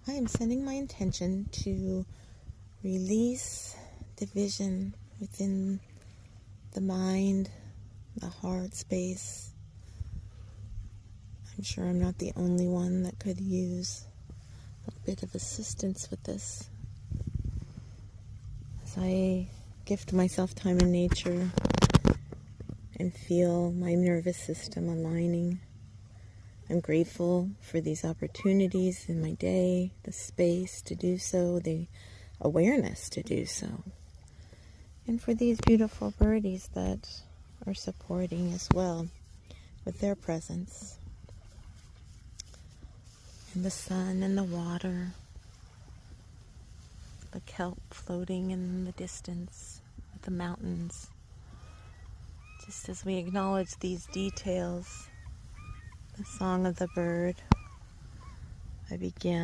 I am sending my intention to release division within the mind, the heart space. I'm sure I'm not the only one that could use a bit of assistance with this. As I gift myself time in nature and feel my nervous system aligning, I'm grateful for these opportunities in my day, the space to do so, the awareness to do so, and for these beautiful birdies that are supporting as well with their presence, and the sun and the water, the kelp floating in the distance, the mountains. Just as we acknowledge these details, the song of the bird, I begin